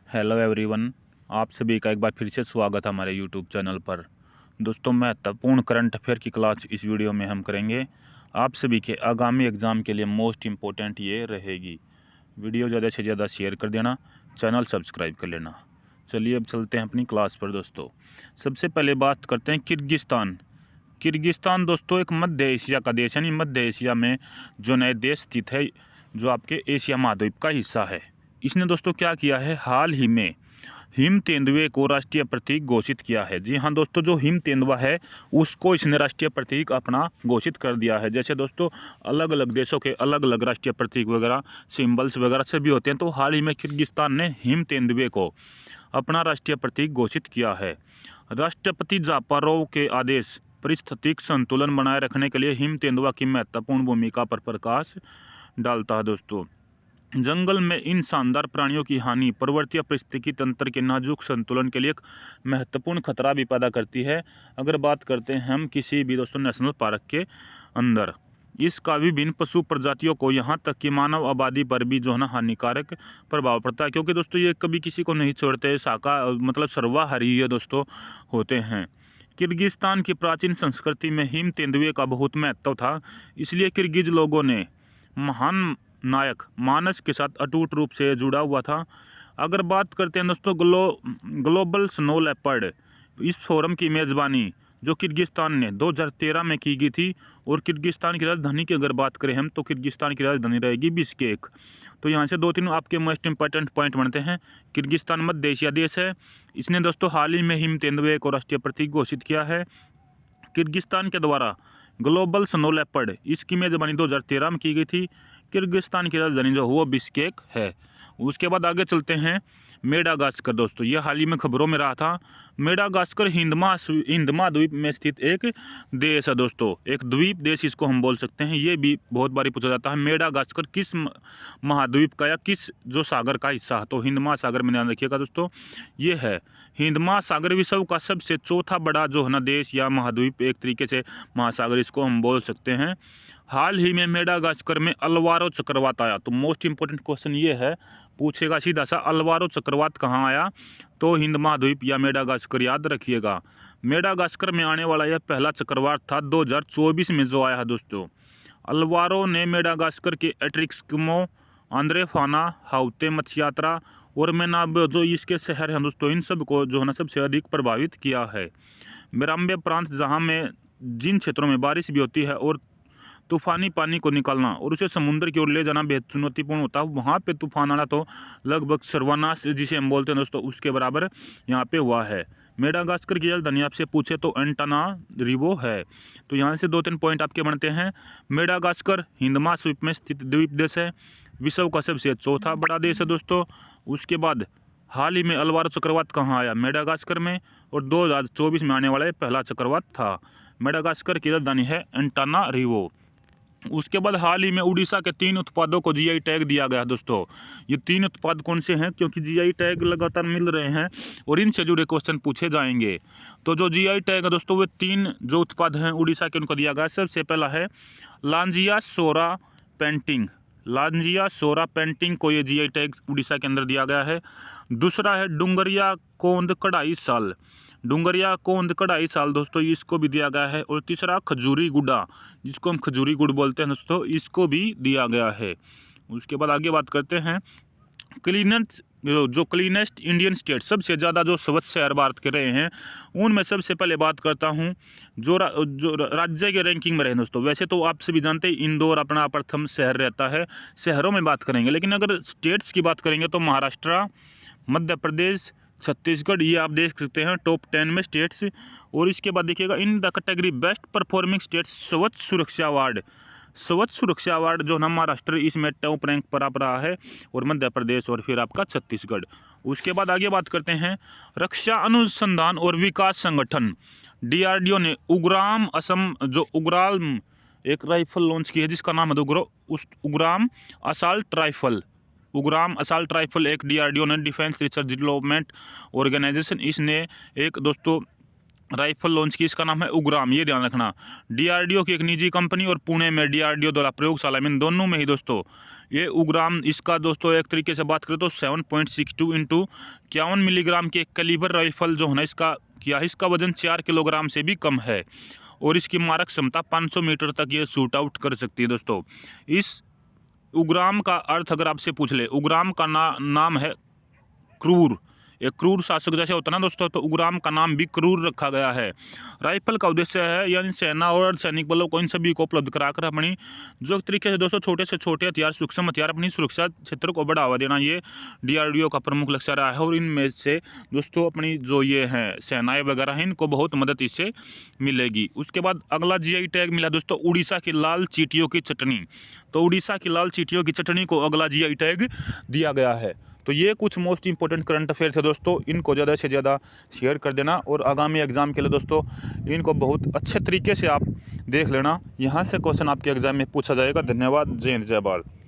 Hello everyone, आप सभी का एक बार फिर से स्वागत है हमारे यूट्यूब चैनल पर। दोस्तों, महत्वपूर्ण करंट अफेयर की क्लास इस वीडियो में हम करेंगे। आप सभी के आगामी एग्ज़ाम के लिए मोस्ट इम्पोर्टेंट ये रहेगी। वीडियो ज़्यादा से ज़्यादा शेयर कर देना, चैनल सब्सक्राइब कर लेना। चलिए अब चलते हैं अपनी क्लास पर। दोस्तों, सबसे पहले बात करते हैं किर्गिस्तान। किर्गिस्तान दोस्तों एक मध्य एशिया का देश, यानी मध्य एशिया में जो नए देश स्थित है, जो आपके एशिया महाद्वीप का हिस्सा है। इसने दोस्तों क्या किया है, हाल ही में हिम तेंदुए को राष्ट्रीय प्रतीक घोषित किया है। जी हाँ दोस्तों, जो हिम तेंदुआ है उसको इसने राष्ट्रीय प्रतीक अपना घोषित कर दिया है। जैसे दोस्तों अलग अलग देशों के अलग अलग राष्ट्रीय प्रतीक वगैरह, सिंबल्स वगैरह सभी होते हैं, तो हाल ही में किर्गिस्तान ने हिम तेंदुए को अपना राष्ट्रीय प्रतीक घोषित किया है। राष्ट्रपति जापारोव के आदेश पारिस्थितिक संतुलन बनाए रखने के लिए हिम तेंदुआ की महत्वपूर्ण भूमिका पर प्रकाश डालता है। दोस्तों, जंगल में इन शानदार प्राणियों की हानि पर्वतीय पारिस्थितिकी तंत्र के नाजुक संतुलन के लिए एक महत्वपूर्ण खतरा भी पैदा करती है। अगर बात करते हैं हम किसी भी दोस्तों नेशनल पार्क के अंदर, इसका विभिन्न पशु प्रजातियों को यहाँ तक कि मानव आबादी पर भी जो है ना हानिकारक प्रभाव पड़ता है, क्योंकि दोस्तों ये कभी किसी को नहीं छोड़ते, मतलब सर्वाहारी ये दोस्तों होते हैं। किर्गिस्तान की प्राचीन संस्कृति में हिम तेंदुए का बहुत महत्व था, इसलिए किर्गिज लोगों ने महान नायक मानस के साथ अटूट रूप से जुड़ा हुआ था। अगर बात करते हैं दोस्तों ग्लोबल स्नो लेपर्ड, इस फोरम की मेज़बानी जो किर्गिस्तान ने 2013 में की गई थी, और किर्गिस्तान की राजधानी की अगर बात करें हम, तो किर्गिस्तान की राजधानी रहेगी बिश्केक। तो यहाँ से दो तीन आपके मोस्ट इंपॉर्टेंट पॉइंट बनते हैं। किर्गिस्तान मध्य एशिया देश है, इसने दोस्तों हाल ही में हिम तेंदुए को राष्ट्रीय प्रतीक घोषित किया है। किर्गिस्तान के द्वारा ग्लोबल स्नो लेपर्ड, इसकी मेज़बानी 2013 में की गई थी। किर्गिस्तान की राजधानी जो वो बिश्केक है। उसके बाद आगे चलते हैं मेडागास्कर। दोस्तों ये हाल ही में खबरों में रहा था। मेडागास्कर हिंद महाद्वीप में स्थित एक देश है। दोस्तों एक द्वीप देश इसको हम बोल सकते हैं। ये भी बहुत बारी पूछा जाता है, मेडागास्कर किस महाद्वीप का या किस जो सागर का हिस्सा है, तो हिंद महासागर में ध्यान रखिएगा दोस्तों, ये है हिंद महासागर विश्व का सबसे चौथा बड़ा जो है ना देश या महाद्वीप, एक तरीके से महासागर इसको हम बोल सकते हैं। हाल ही में मेडागास्कर में अल्वारो चक्रवात आया। तो मोस्ट इंपोर्टेंट क्वेश्चन ये है, पूछेगा सीधा सा, अल्वारो चक्रवात कहाँ आया, तो हिंद महाद्वीप या मेडागास्कर याद रखिएगा। मेडागास्कर में आने वाला यह पहला चक्रवात था 2024 में जो आया है। दोस्तों अल्वारो ने मेडागास्कर के एट्रिक्समो, आंद्रेफाना, हाउते मत्स्य यात्रा और मेनाबो जो इसके शहर हैं दोस्तों, इन सब को जो है ना सबसे अधिक प्रभावित किया है। मेराम्बे प्रांत, जहाँ में जिन क्षेत्रों में बारिश भी होती है और तूफानी पानी को निकालना और उसे समुद्र की ओर ले जाना बेहद चुनौतीपूर्ण होता है, वहाँ पे तूफान आना तो लगभग सर्वनाश जिसे हम बोलते हैं दोस्तों, उसके बराबर यहाँ पे हुआ है। मेडागास्कर की राजधानी आपसे पूछे तो एंटानारिवो है। तो यहाँ से दो तीन पॉइंट आपके बनते हैं। मेडागास्कर हिंद महाद्वीप में स्थित द्वीप देश है, विश्व का सबसे चौथा बड़ा देश है दोस्तों। उसके बाद हाल ही में अल्वारो चक्रवात कहाँ आया, मेडागास्कर में, और 2024 में आने वाला ये पहला चक्रवात था। मेडागास्कर की राजधानी है एंटानारिवो। उसके बाद हाल ही में उड़ीसा के 3 उत्पादों को जीआई टैग दिया गया। दोस्तों ये 3 उत्पाद कौन से हैं, क्योंकि जीआई टैग लगातार मिल रहे हैं और इनसे जुड़े क्वेश्चन पूछे जाएंगे। तो जो जीआई टैग है दोस्तों, वे 3 जो उत्पाद हैं उड़ीसा के, उनको दिया गया। सबसे पहला है लांजिया सोरा पेंटिंग। लांजिया सोरा पेंटिंग को ये जीआई टैग उड़ीसा के अंदर दिया गया है। दूसरा है डुंगरिया कोंद कढ़ाई साल। डुंगरिया कोंद कढ़ाई साल दोस्तों, इसको भी दिया गया है। और तीसरा खजूरी गुड़ा, जिसको हम खजूरी गुड़ बोलते हैं दोस्तों, इसको भी दिया गया है। उसके बाद आगे बात करते हैं क्लीनेस्ट इंडियन स्टेट, सबसे ज़्यादा जो स्वच्छ शहर भारत के रहे हैं, उनमें सबसे पहले बात करता हूँ जो राज्य के रैंकिंग में रहे दोस्तों। वैसे तो आप सभी जानते हैं इंदौर अपना प्रथम शहर रहता है, शहरों में बात करेंगे, लेकिन अगर स्टेट्स की बात करेंगे तो महाराष्ट्र, मध्य प्रदेश, छत्तीसगढ़, ये आप देख सकते हैं टॉप 10 में स्टेट्स। और इसके बाद देखिएगा in the category best performing states स्वच्छ सुरक्षा अवार्ड, स्वच्छ सुरक्षा अवार्ड जो ना महाराष्ट्र इसमें टॉप रैंक पर आप रहा है, और मध्य प्रदेश और फिर आपका छत्तीसगढ़। उसके बाद आगे बात करते हैं रक्षा अनुसंधान और विकास संगठन डीआरडीओ ने उग्राम असम जो उग्राम एक राइफल लॉन्च की है, जिसका नाम है Ugramm assault rifle. Ugramm assault rifle एक डीआरडीओ ने डिफेंस रिसर्च डेवलपमेंट ऑर्गेनाइजेशन, इसने एक दोस्तों राइफल लॉन्च की, इसका नाम है उग्राम, ये ध्यान रखना। डीआरडीओ की एक निजी कंपनी और पुणे में डीआरडीओ द्वारा प्रयोगशाला में, इन दोनों में ही दोस्तों ये उग्राम, इसका दोस्तों एक तरीके से बात करें तो 7.62 इंटू 51 मिलीग्राम के एक कैलिबर राइफल जो है ना इसका किया है। इसका वजन 4 किलोग्राम से भी कम है और इसकी मारक क्षमता 500 मीटर तक ये शूट आउट कर सकती है दोस्तों। इस उग्राम का अर्थ अगर आपसे पूछ ले, उग्राम का नाम है क्रूर, एक क्रूर शासक जैसे होता है ना दोस्तों, तो उग्राम का नाम भी क्रूर रखा गया है। राइफल का उद्देश्य है यानी सेना और सैनिक बलों को इन सभी को उपलब्ध कराकर अपनी जो एक तरीके से दोस्तों छोटे से छोटे हथियार, सूक्ष्म हथियार, अपनी सुरक्षा क्षेत्र को बढ़ावा देना, ये डीआरडीओ का प्रमुख लक्ष्य रहा है। और इनमें से दोस्तों अपनी जो ये हैं सेनाएं वगैरह हैं, इनको बहुत मदद इससे मिलेगी। उसके बाद अगला जीआई टैग मिला दोस्तों उड़ीसा की लाल चींटियों की चटनी। तो उड़ीसा की लाल चींटियों की चटनी को अगला जीआई टैग दिया गया है। तो ये कुछ मोस्ट इंपॉर्टेंट करंट अफेयर थे दोस्तों, इनको ज़्यादा से ज़्यादा शेयर कर देना और आगामी एग्ज़ाम के लिए दोस्तों इनको बहुत अच्छे तरीके से आप देख लेना। यहाँ से क्वेश्चन आपके एग्ज़ाम में पूछा जाएगा। धन्यवाद। जय हिंद, जय भारत।